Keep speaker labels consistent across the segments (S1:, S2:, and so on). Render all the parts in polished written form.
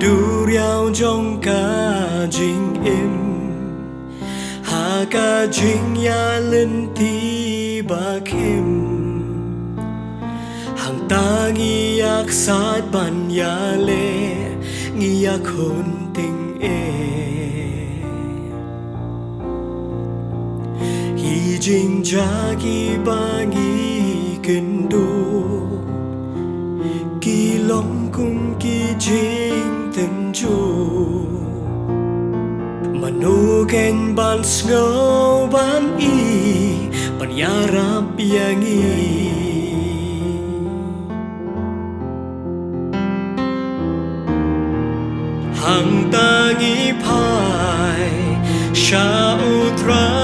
S1: du riao trong ca jing im ha ca jing ya lên ti ba kim hang ta nghi yak sát ban ya le nghi yak hôn tình hi jing ja gi ba nghi kinh đô kỳ lòng cung kỳ jing tình chu manu ken ban snow ban i ban yarap yangi hang tangi pai sha utrai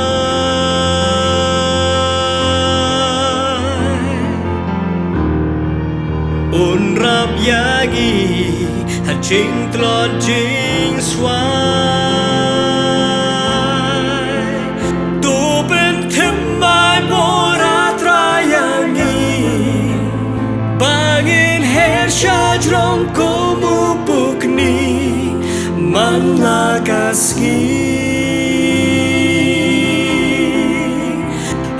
S1: un rap yagi ha ching tlot jing swai tu ben them mai bora trayangi bangin her sha drong ko mu pukni man lagaski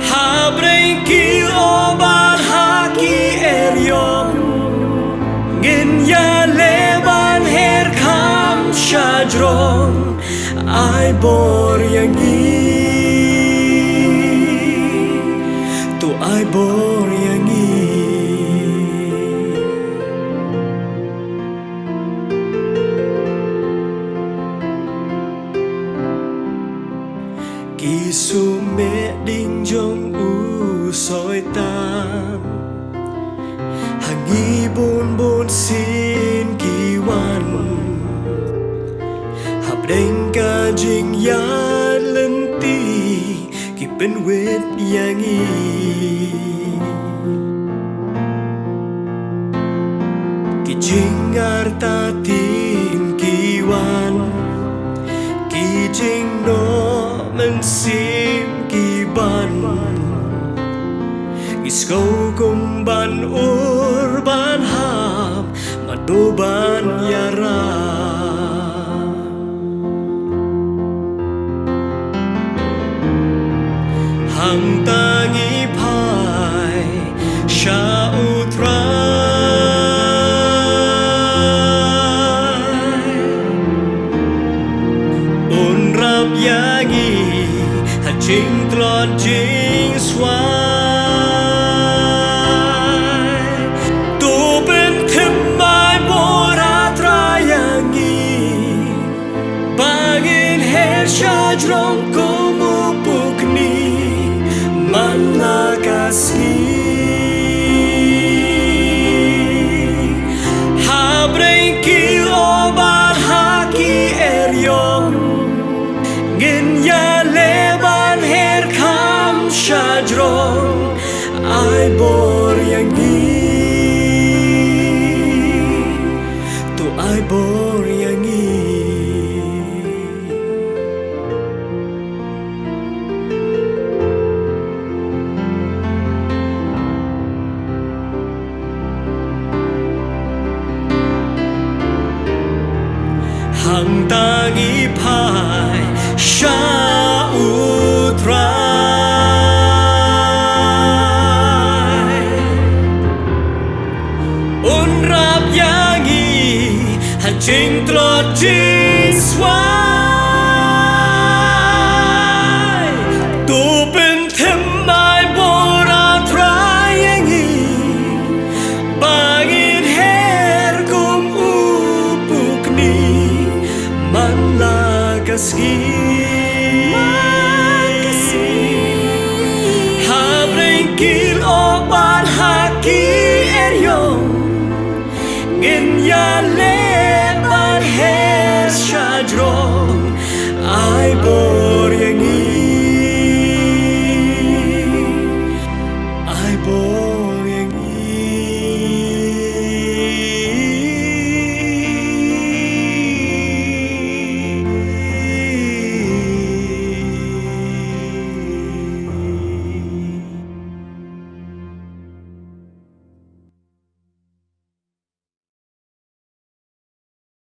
S1: ha brenki obar haki erion ngin ya leban her kham shajron ai bor yangi tu ai bor yangi kỳ su mẹ đinh trong u soi tan hàng nghi bôn bôn xin kỳ quan hạp đánh ca jing ya lên ti kỳ bên wet yang y kỳ jing arta tin kỳ quan kỳ jing no men sim ki ban isko kum ban urban ham maduban yara hang tangi pai sha utrai un rap yagi ha ching tlot jing swai tu ben them mai bora trayangi bangin her sha drong ko mu pukni man lagaski ha brenki obar haki erion ngin ya leban her kham shajron ai bor yangi tu ai bor yangi hang tangi pai sha utrai un rap yangi ha ching tlot jing swai tu ben them mai bora trayangi bangin her kum upukni man lagaski ha brenki oban haki erion ngin ya le